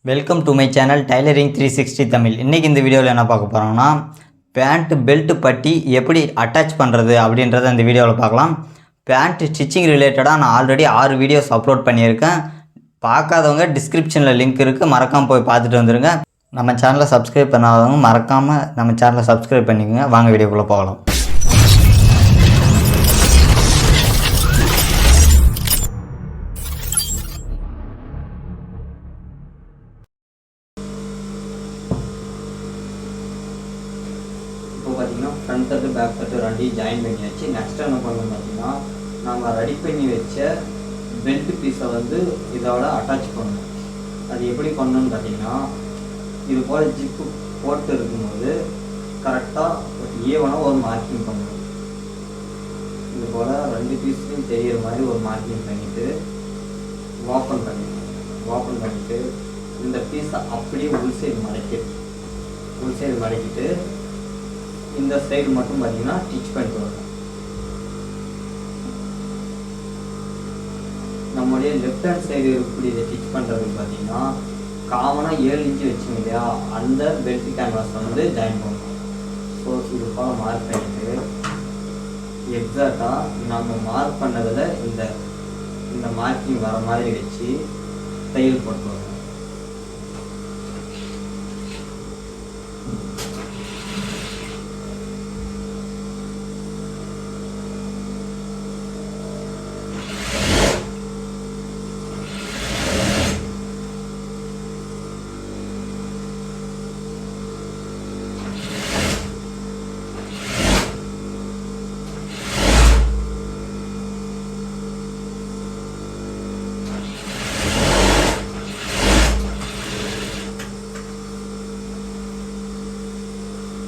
Welcome to my channel tailoring 360 Tamil. இன்றைக்கி இந்த வீடியோவில் என்ன பார்க்க போகிறோம்னா, பேண்ட் பெல்ட் பட்டி எப்படி அட்டாச் பண்ணுறது அப்படின்றத இந்த வீடியோவில் பார்க்கலாம். பேண்ட் ஸ்டிச்சிங் ரிலேட்டடாக நான் ஆல்ரெடி 6 வீடியோஸ் அப்லோட் பண்ணியிருக்கேன். பார்க்காதவங்க டிஸ்கிரிப்ஷனில் லிங்க் இருக்குது, மறக்காமல் போய் பார்த்துட்டு வந்துடுங்க. நம்ம சேனலை சப்ஸ்கிரைப் பண்ணாதவங்க மறக்காமல் நம்ம சேனலை சப்ஸ்கிரைப் பண்ணிக்கோங்க. வாங்க வீடியோக்குள்ளே போகலாம். பார்த்தீங்கன்னா ஃப்ரண்ட் தட்டு பேக் தட்டு ரெண்டையும் ஜாயின் பண்ணியாச்சு. நெக்ஸ்ட் என்ன பண்ணணும் பார்த்தீங்கன்னா, நம்ம ரெடி பண்ணி வச்ச பெல்ட் பீஸை வந்து இதோட அட்டாச் பண்ணணும். அது எப்படி பண்ணணும்னு பார்த்தீங்கன்னா, இது போல் ஜிப்பு போட்டு இருக்கும்போது கரெக்டாக ஈவனாக ஒரு மார்க்கிங் பண்ணணும். இது போல் 2 பீஸ்லையும் தெரிகிற மாதிரி ஒரு மார்க்கிங் பண்ணிவிட்டு ஓப்பன் பண்ணிவிட்டு இந்த பீஸை அப்படியே உள் சைடு மடக்கிட்டு இந்த சைடு மட்டும் பார்த்தீங்கன்னா ஸ்டிச் பண்ணிட்டு வரணும். நம்முடைய லெஃப்ட் ஹேண்ட் சைடு இருக்கக்கூடிய இதை ஸ்டிச் பண்ணுறதுக்கு பார்த்தீங்கன்னா காமனாக 7 இன்ச்சு வச்சுங்க இல்லையா, அந்த பெல்ட் கேன்வாஸை வந்து ஜாயின் பண்ணணும். ஸோ இது போல் மார்க் பண்ணிட்டு எக்ஸாக்டாக நம்ம மார்க் பண்ணதில் இந்த மார்க்கிங் வர மாதிரி வச்சு தையல் போட்டு வரணும்.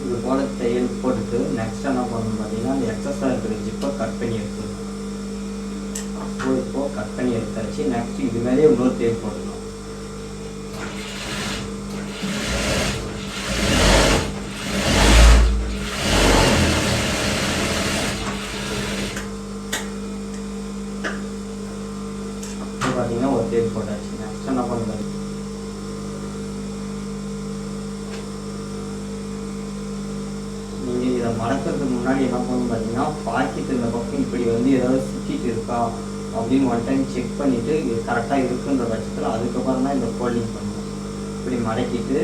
இது போல் தையல் போட்டுட்டு நெக்ஸ்ட் என்ன பண்ணணும் பார்த்தீங்கன்னா, அந்த எக்ஸஸாக இருக்கிற ஜிப்பை கட் பண்ணி எடுத்துக்கணும். இப்போ கட் பண்ணி எடுத்தாச்சு. நெக்ஸ்ட் இது மேலே இன்னொரு தையல் போட்டுக்கணும். இப்போ பார்த்தீங்கன்னா ஒரு தையல் போட்டாச்சு. நெக்ஸ்ட் என்ன பண்ணணும், நீங்கள் இதை மடக்கிறதுக்கு முன்னாடி என்ன பண்ணணும் பார்த்தீங்கன்னா, பாக்கெட் இந்த பக்கம் இப்படி வந்து ஏதாவது சிக்கிட்டு இருக்கா அப்படின்னு ஒன் டைம் செக் பண்ணிவிட்டு இது கரெக்டாக இருக்குன்ற பட்சத்தில் அதுக்கப்புறம் தான் இந்த ஃபோல்டிங் பண்ணணும். இப்படி மடக்கிட்டு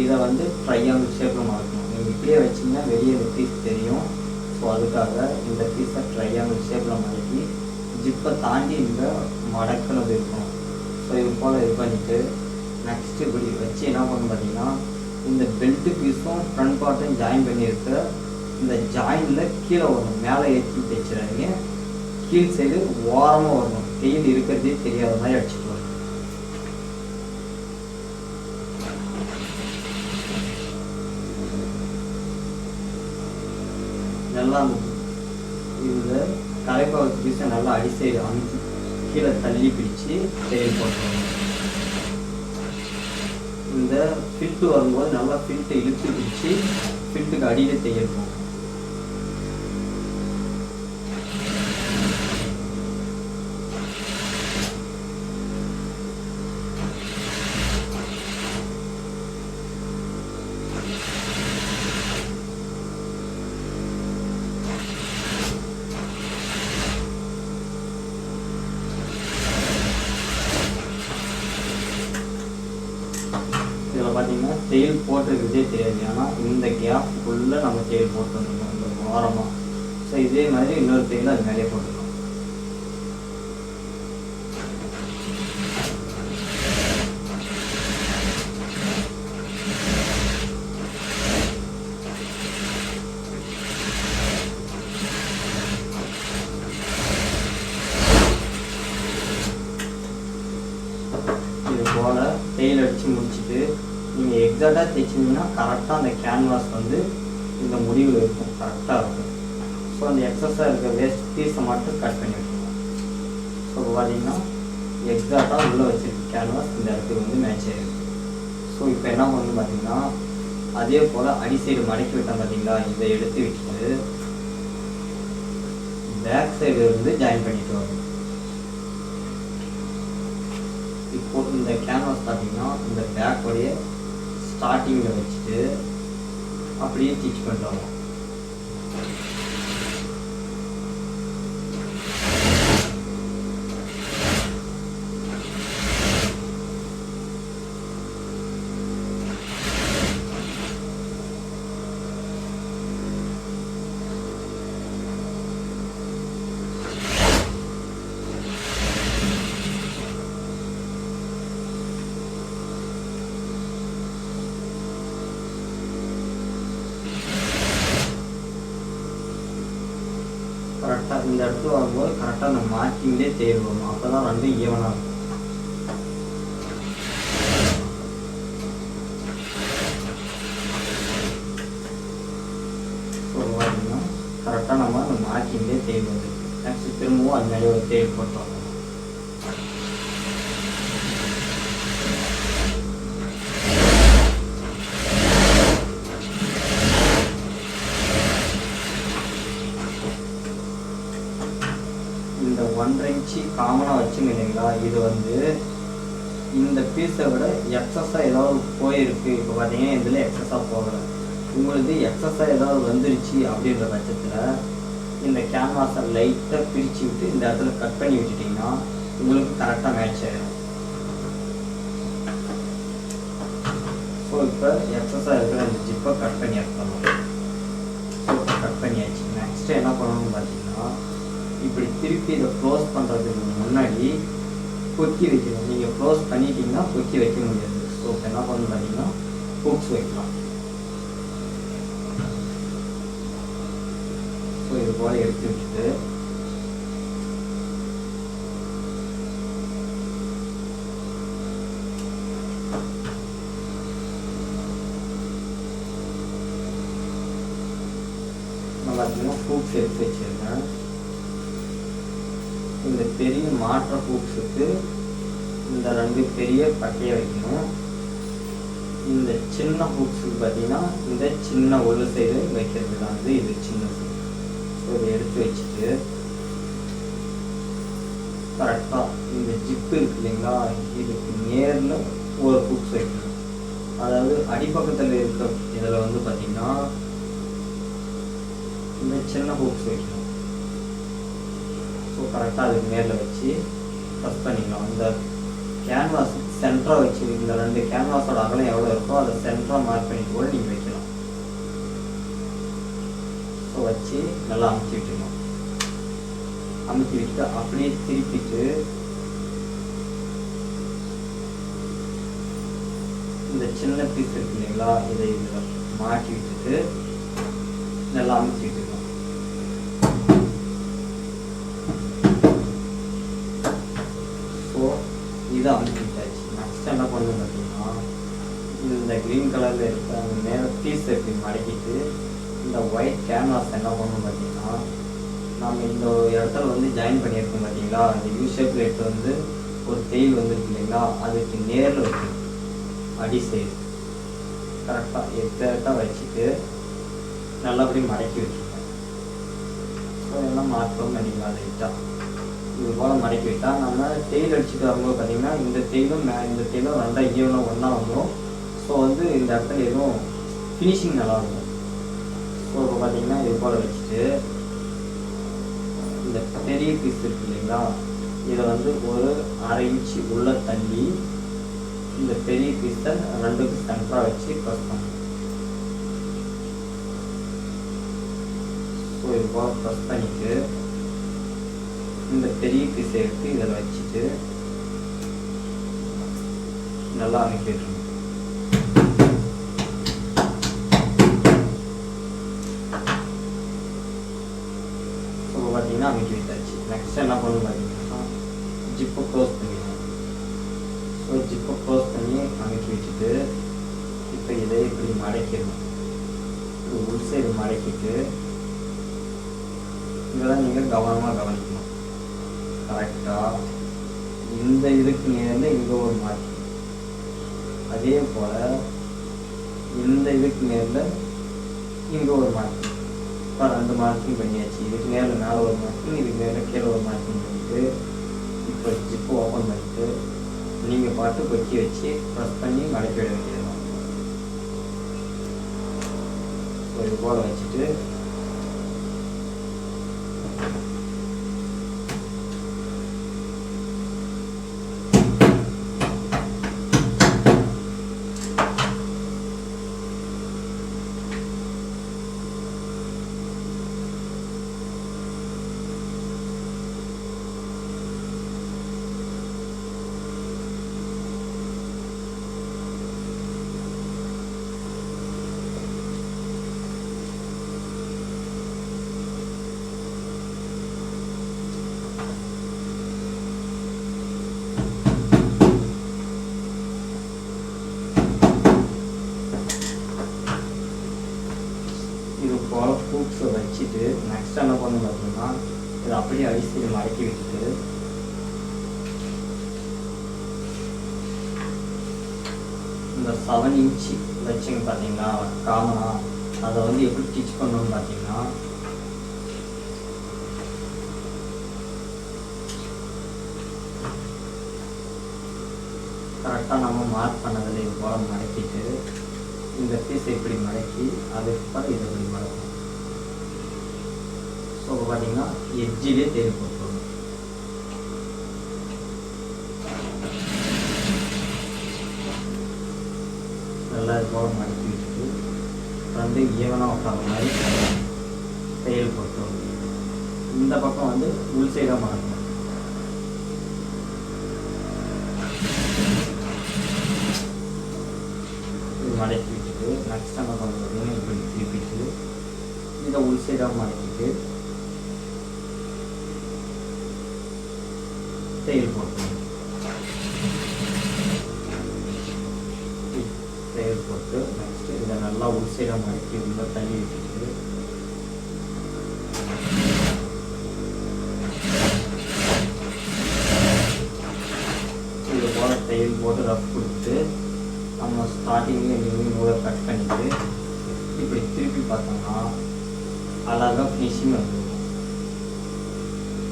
இதை வந்து ட்ரையாங்கிள் ஷேப்பில் மடக்கணும். நீங்கள் இப்படியே வச்சிங்கன்னா வெளியே இந்த பீஸ் தெரியும். ஸோ அதுக்காக இந்த பீஸை ட்ரையாங்கிள் ஷேப்பில் மடக்கி ஜிப்பை தாண்டி இந்த மடக்கினது இருக்கணும். ஸோ இது போல் இது பண்ணிவிட்டு நெக்ஸ்ட்டு இப்படி வச்சு என்ன பண்ணணும் பார்த்தீங்கன்னா, இந்த பெல்ட் பீஸும் ஃப்ரண்ட் பார்ட்டும் ஜாயின் பண்ணியிருக்க இந்த ஜாயினில் கீழே வரணும். மேலே ஏற்றி தைச்சிடாதீங்க, கீழ் சைடு ஓரமாக வரணும். தையல் இருக்கிறதே தெரியாத மாதிரி அடிச்சுட்டு வரணும். நல்லா இந்த கரைப்பாவத்து பீஸை நல்லா அடி சைடு அமுக்கி கீழே தள்ளி பிடிச்சி தையல் போட்டுருவாங்க. இந்த ஃபில்ட்டு வரும்போது நல்லா ஃபில்ட்டை இழுத்து பிடிச்சி ஃபில்ட்டுக்கு அடியில் தையல் போகும். இதில் பார்த்தீங்கன்னா தையல் போட்டிருக்கிறதே தெரியாது, ஆனால் இந்த கேப்புக்குள்ளே நம்ம தையல் போட்டுருந்தோம் இந்த ஓரமாக. ஸோ இதே மாதிரி இன்னொரு தையல் அது மேலே போட்டுருக்கோம். இது போல் தையல் அடித்து முடிச்சுட்டு நீங்கள் எக்ஸாக்டாக தைச்சிங்கன்னா கரெக்டாக அந்த கேன்வாஸ் வந்து இந்த முடிவில் இருக்கும், கரெக்டாக இருக்கும். ஸோ அந்த எக்ஸஸாக இருக்க வேஸ்ட் பீஸை மட்டும் கட் பண்ணி விட்டுருவோம். ஸோ பார்த்தீங்கன்னா எக்ஸாக்டாக உள்ளே வச்சுருக்கு கேன்வாஸ் இந்த இடத்துக்கு வந்து மேட்ச் ஆகிருக்கு. ஸோ இப்போ என்ன பண்ணணும் பார்த்தீங்கன்னா, அதே போல் அடி சைடு மடக்கி விட்டோம் பார்த்தீங்களா, இதை எடுத்து விட்டுட்டு பேக் சைடு வந்து ஜாயின் பண்ணிட்டு வரணும். இப்போ இந்த கேன்வாஸ் பார்த்தீங்கன்னா இந்த பேக்கோடைய ஸ்டார்டிங்கில் வச்சுட்டு அப்படியே ஸ்டிச் பண்ணுறோம். கரெக்டாக இந்த இடத்துல வரும்போது கரெக்டாக அந்த மார்க்கிங்லேயே தேர்வோம். அப்போ தான் ரெண்டும் ஈவனாக இருக்கும். ஸோ பார்த்தீங்கன்னா கரெக்டாக நம்ம அந்த மார்க்கிங்லேயே தேர்வு. நெக்ஸ்ட் திரும்பவும் அது மேலே ஒரு தேர்வு போட்டோம். இந்த 1.5 இன்ச்சு காமனாக வச்சுங்க இல்லைங்களா, இது வந்து இந்த பீஸை விட எக்ஸஸாக ஏதாவது போயிருக்கு. இப்போ பார்த்தீங்கன்னா இதில் எக்ஸஸாக போகலை, உங்களுக்கு எக்ஸஸாக ஏதாவது வந்துருச்சு அப்படின்ற பட்சத்தில் இந்த கேன்வாஸை லைட்டாக பிரித்து விட்டு இந்த இடத்துல கட் பண்ணி விட்டுட்டிங்கன்னா உங்களுக்கு கரெக்டாக மேட்ச் ஆகிடும். ஸோ இப்போ எக்ஸஸாக இருக்கிற இந்த ஜிப்பை கட் பண்ணி எடுத்துடணும். ஸோ கட் பண்ணியாச்சு. நெக்ஸ்ட்டு என்ன பண்ணணும்னு பார்த்தீங்கன்னா இப்படி திருப்பி இதை க்ளோஸ் பண்ணுறதுக்கு முன்னாடி கொக்கி வைக்கணும். நீங்கள் க்ளோஸ் பண்ணிட்டீங்கன்னா கொக்கி வைக்க முடியாது. ஸோ இப்போ என்ன பண்ணணும் பார்த்தீங்கன்னா ஹூக்ஸ் வைக்கலாம். ஸோ இது போல் எடுத்து வச்சுட்டு நான் பார்த்தீங்கன்னா ஹூக்ஸ் எடுத்து வச்சுருக்கேன். இந்த பெரிய மாற்ற ஹூக்ஸுக்கு இந்த 2 பெரிய பட்டையை வைக்கணும். இந்த சின்ன ஹூக்ஸுக்கு பார்த்தீங்கன்னா இந்த சின்ன ஒரு சைடு வைக்கிறது தான் இது சின்னது. ஸோ இதை எடுத்து வச்சுட்டு கரெக்டாக இந்த ஜிப்பு இருக்கு இல்லைங்களா, இதுக்கு நேரில் ஒரு ஹூக்ஸ் வைக்கணும். அதாவது அடிப்பக்கத்தில் இருக்க இதில் வந்து பார்த்தீங்கன்னா இந்த சின்ன ஹூக்ஸ் வைக்கணும். ஸோ கரெக்டாக அதுக்கு நேரில் வச்சு ப்ரெஸ் பண்ணிக்கலாம். இந்த கேன்வாஸ் சென்டராக வச்சு இந்த 2 கேன்வாஸோட அகலம் எவ்வளோ இருக்கோ அதை சென்டராக மார்க் பண்ணிட்டு கூட நீங்கள் வைக்கலாம். ஸோ வச்சு நல்லா அமுத்தி விட்டுருணும். அமுத்தி விட்டு அப்படியே திருப்பிட்டு இந்த சின்ன பீஸ் இருக்கு இல்லைங்களா, இதை இதில் மாட்டி விட்டுட்டு நல்லா அமுத்தி விட்டுருக்கணும். இதை அமுத்திட்டாச்சு. நெக்ஸ்ட் என்ன பண்ணணும் பார்த்தீங்கன்னா இந்த க்ரீன் கலரில் இருக்க அந்த மேலே பீஸ் எப்படி மடக்கிட்டு இந்த ஒயிட் கேன்வாஸ் என்ன பண்ணணும் பார்த்தீங்கன்னா நம்ம இந்த இடத்துல வந்து ஜாயின் பண்ணியிருக்கோம் பார்த்தீங்களா, அந்த யூ ஷேப் ரேட் வந்து ஒரு தேயில் வந்துருக்கு இல்லைங்களா, அதுக்கு நேரில் வைக்கணும். அடி சைடு கரெக்டாக எக்ஸாக்டாக வச்சுட்டு நல்லபடி மடக்கி வச்சுருக்கேன். ஸோ எல்லாம் மாற்றவும் பண்ணிக்கலாம். அதை விட்டால் இது போல் மடக்கி விட்டால் நம்ம தேயில் அடிச்சுட்டு வரும்போது பார்த்தீங்கன்னா இந்த தேயிலும் இந்த தேயிலும் நல்லா ஈவனாக ஒன்றா வந்துடும். ஸோ வந்து இந்த இடத்துல எதுவும் ஃபினிஷிங் நல்லாயிருக்கும். ஸோ இப்போ பார்த்தீங்கன்னா இது போல் வச்சுட்டு இந்த பெரிய பீஸ் இருக்கு இல்லைங்களா, இதை வந்து ஒரு 1/2 இன்ச்சு உள்ள தள்ளி இந்த பெரிய பீஸை 2க்கு சென்டராக வச்சு ப்ரெஸ் பண்ணணும். ஸோ இது போல் ப்ரெஸ் பண்ணிவிட்டு இந்த பெரிய பீஸை எடுத்து இதில் வச்சுட்டு நல்லா அமைக்க விட்டுருணும். ஸோ பார்த்தீங்கன்னா அமைக்க விட்டாச்சு. நெக்ஸ்ட் என்ன பண்ணணும் பார்த்தீங்கன்னா ஜிப்பை க்ளோஸ் பண்ணிடணும். ஸோ ஜிப்பை க்ளோஸ் பண்ணி அமைக்க வச்சுட்டு இப்போ இதை இப்படி மடக்கிடணும். உள் சைடு மடக்கிட்டு இதெல்லாம் நீங்கள் கவனமாக கவனிக்கணும். கரெக்டாக இந்த இதுக்கு நேரில் இங்கே ஒரு மார்க்கிங், அதே போல் இந்த இதுக்கு நேரில் இங்கே ஒரு மார்க்கிங். இப்போ 2 மார்க்கிங் பண்ணியாச்சு. இதுக்கு நேரில் மேலே ஒரு மார்க்கிங், இதுக்கு நேரில் கீழே ஒரு மார்க்கிங் பண்ணிவிட்டு இப்போ ஜிப்பு ஓப்பன் பண்ணிவிட்டு நீங்கள் பாட்டு கொக்கி வச்சு ப்ரெஸ் பண்ணி மடக்கி விட வேண்டியதுதான். இது போல் வச்சுட்டு ஹூக்ஸை வச்சுட்டு நெக்ஸ்ட் என்ன பண்ணணும் பார்த்தீங்கன்னா இதை அப்படியே ஐஸில் மடக்கி விட்டுட்டு இந்த 7 இன்ச்சு வச்சுங்க பார்த்தீங்களா காமனா அதை வந்து எப்படி ஸ்டிச் பண்ணணும்னு பார்த்தீங்கன்னா கரெக்டாக நம்ம மார்க் பண்ணதில் இது போல் மடக்கிட்டு இந்த பீஸை இப்படி மடக்கி அதுக்கப்புறம் இதை இப்படி மடக்கும். ஸோ பார்த்தீங்கன்னா எட்ஜிலே தேடி போட்டுருவோம். நல்லா இது போல் மடக்கி விட்டுட்டு வந்து ஈவனாக உட்கார மாதிரி தையல் போட்டுருவோம். இந்த பக்கம் வந்து உள் சைடாக மடக்கணும். மடக்கி விட்டுட்டு நெக்ஸ்ட் என்ன பண்ணுறதுன்னு இப்படி திருப்பிட்டு இதை உள் சைடாக மடக்கிட்டு தையல் போட்டுருவோம். தையல் போட்டு நெக்ஸ்ட் இதை நல்லா உள் சைடாக மடக்கி ரொம்ப தள்ளி விட்டுட்டு இது போல் தையல் போட்டு ரஃப் கொடுத்து நம்ம ஸ்டார்டிங்லேயே எங்கேயுமே நூலை கட் பண்ணிவிட்டு இப்படி திருப்பி பார்த்தோம்னா அழகாக ஃபினிஷிங் வந்துடும்.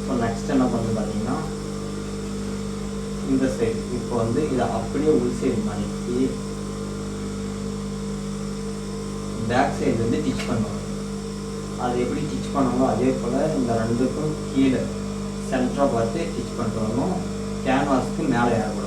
ஸோ நெக்ஸ்ட் என்ன பண்ணணும் பார்த்தீங்கன்னா இந்த சைடு இப்போ வந்து இதை அப்படியே உள் சைடு மடக்கி பேக் சைடு வந்து ஸ்டிச் பண்ணுவாங்க. அது எப்படி ஸ்டிச் பண்ணுவாங்களோ அதே போல் இந்த ரெண்டுக்கும் கீழே சென்டராக பார்த்து ஸ்டிச் பண்ணிட்டு வரணும். கேன்வாஸ்க்கு மேலே ஏறக்கூடாது.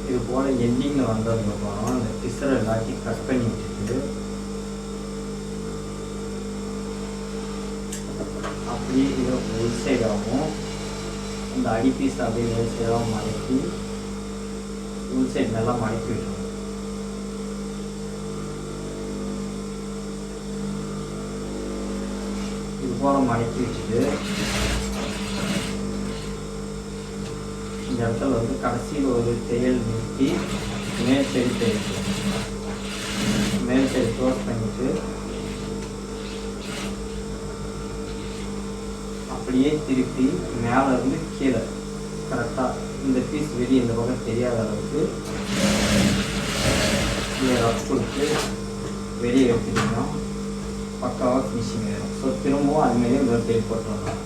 இது போல் எண்டிங்கில் வந்ததுக்கப்புறம் அந்த பிசரை எல்லாத்தையும் கட் பண்ணி விட்டுட்டு அப்படியே இதை உள் சைடாகவும் அந்த அடி பீஸ் அப்படியே உள் சைடாகவும் மடக்கி உள் சைடு நல்லா மடக்கி விட்டுருவோம். இது போல் மடக்கி வச்சுட்டு இந்த இடத்துல வந்து கடைசியில் ஒரு தையல் நிறுத்தி மேல் சைடு தையல் மேல் சைடு க்ளோஸ் பண்ணிட்டு அப்படியே திருப்பி மேலே இருந்து கீழே கரெக்டாக இந்த பீஸ் வெளியே இந்த பக்கம் தெரியாத அளவுக்கு இதை ரஃப் கொடுத்து வெளியே எடுத்துட்டோம்னா பக்காவாக ஃபினிஷிங் ஆகிடும். ஸோ திரும்பவும் அதுமாரியே இன்னொரு தையல் போட்டுருவோம்.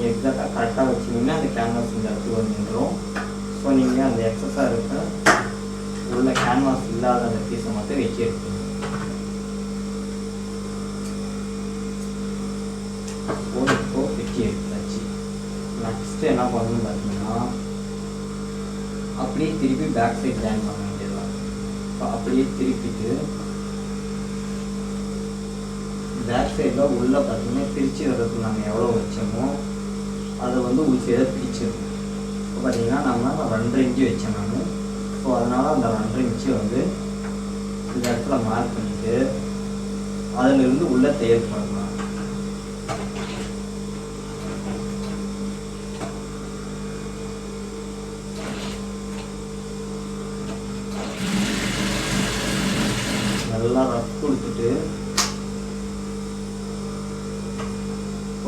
எக்ஸாக்டாக கரெக்டாக வச்சிங்கன்னா அந்த கேன்வாஸ் இந்த இடத்துக்கு வந்துடும். ஸோ நீங்கள் அந்த எக்ஸஸாக இருக்க உள்ள கேன்வாஸ் இல்லாத அந்த பீஸை மட்டும் வச்சு எடுத்துக்கணும். இப்போ வச்சு எடுத்தாச்சு. நெக்ஸ்ட்டு என்ன பண்ணணும்னு பார்த்தீங்கன்னா அப்படியே திருப்பி பேக் சைடு ஜாயின் பண்ண வேண்டியதுதான். ஸோ அப்படியே திருப்பிட்டு பேக் சைடில் உள்ளே பார்த்தீங்கன்னா பிரித்து வர்றதுக்கு நம்ம எவ்வளோ வச்சோமோ அதை வந்து உள் சைடாக பிரிச்சிடணும். இப்போ பார்த்தீங்கன்னா நம்ம 2.5 இன்ச்சு வச்சேன் நான். ஸோ அதனால் அந்த 2.5 இன்ச்சு வந்து இந்த இடத்துல மார்க் பண்ணிவிட்டு அதிலிருந்து உள்ளே தையல் பண்ணலாம். நல்லா ரஃப் கொடுத்துட்டு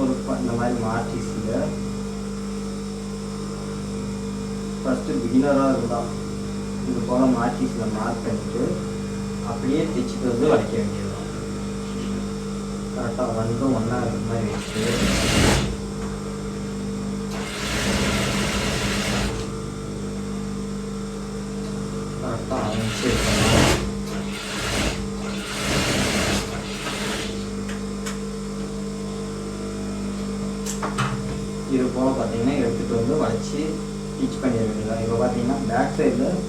ஒரு இந்த மாதிரி மார்டிஸில் ஃபஸ்ட்டு பிகினராக இருந்தால் இது போல் மார்டிஸில் மார்க் பண்ணிட்டு அப்படியே தைச்சிட்டு வந்து வைக்க வேண்டியதுதான். கரெக்டாக 1 ஒன்றா இருக்கிற மாதிரி வச்சு கரெக்டாக அமைச்சு இருக்கணும். இது போல் பார்த்தீங்கன்னா எடுத்துகிட்டு வந்து வச்சு ஸ்டிச் பண்ணிட வேண்டியதான். இப்போ பார்த்தீங்கன்னா பேக் சைடில்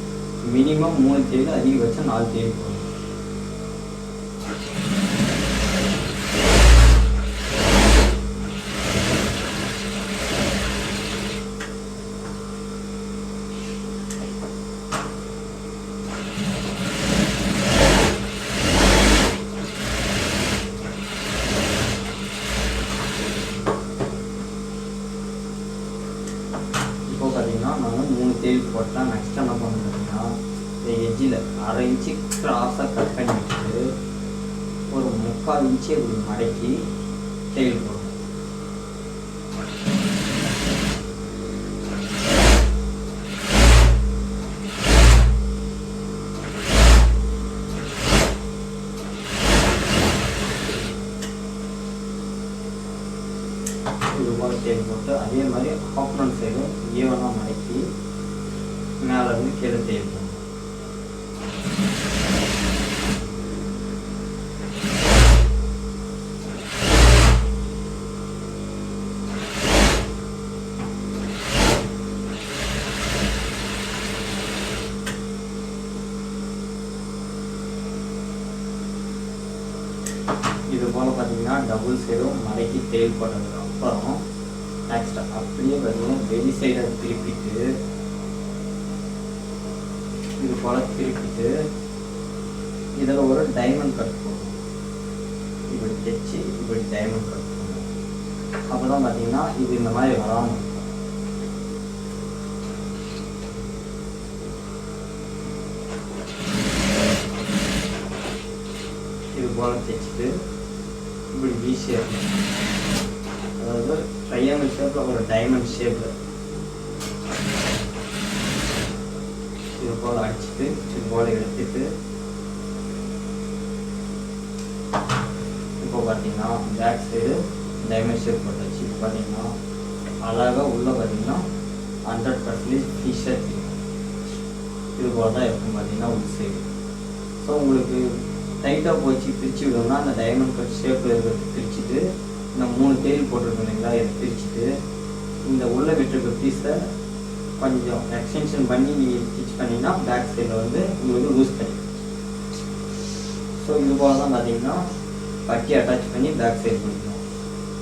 மினிமம் 3 தையல், அதிகபட்சம் 4 தையல் போடும். பார்த்தீங்கன்னா நான் 3 தையல் போட்டேன். நெக்ஸ்ட் என்ன பண்ணணும் பார்த்தீங்கன்னா இந்த எஜ்ஜில் 1/2 இன்ச்சு கிராஸாக கட் பண்ணி வச்சுட்டு ஒரு 3/4 இன்ச்சு இப்படி மடக்கி தையல் போடணும். இது போல் தையல் போட்டு அதே மாதிரி ஆப்போனன்ட் சைடும் ஈவனாக மடக்கி மேலேருந்து கீழே தையல் போடணும். இது போல் பார்த்தீங்கன்னா டபுள் சைடும் மடக்கி தையல் போட்டதுக்கு அப்புறம் நெக்ஸ்ட் அப்படியே பார்த்தீங்கன்னா வெளி சைடை திருப்பிட்டு இது போல் திருப்பிட்டு இதில் ஒரு டைமண்ட் கட் போடணும். இப்படி தைச்சி இப்படி டைமண்ட் கட் போடணும். அப்போ தான் பார்த்தீங்கன்னா இது இந்த மாதிரி வராமல் இருக்கும். இது போல் தைச்சிட்டு இப்படி வி ஷேப், அதாவது ட்ரையாங்கிள் ஷேப்பில் ஒரு டைமண்ட் ஷேப்பில் இது போல் அடிச்சுட்டு இது போல் எடுத்துட்டு இப்போ பார்த்தீங்கன்னா பேக் சைடு டைமண்ட் ஷேப் போட்டாச்சு. இப்போ பார்த்தீங்கன்னா அழகாக உள்ளே பார்த்தீங்கன்னா 100% ஃபிஷர் இது போல் தான் இருக்கும் பார்த்தீங்கன்னா உள் சைடு. ஸோ உங்களுக்கு டைட்டாக போச்சு பிரித்து விடணும்னா அந்த டைமண்ட் கட் ஷேப்பில் இருக்கிறது பிரிச்சுட்டு இந்த 3 தையல் போட்டிருக்கோம் இல்லைங்களா, இதை பிரிச்சுட்டு இந்த உள்ளே விட்டுருக்க பீஸை கொஞ்சம் எக்ஸ்டென்ஷன் பண்ணி நீங்கள் ஸ்டிச் பண்ணிங்கன்னா பேக் சைடில் வந்து உங்களுக்கு லூஸ் கிடைக்கும். ஸோ இது போல தான் பார்த்தீங்கன்னா பட்டி அட்டாச் பண்ணி பேக் சைடு பிடிக்கணும்.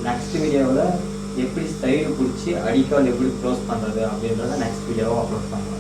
நெக்ஸ்ட் வீடியோவில் எப்படி சைடு பிடிச்சி அடிக்கால் எப்படி க்ளோஸ் பண்ணுறது அப்படின்றத நெக்ஸ்ட் வீடியோவை அப்லோட் பண்ணலாம்.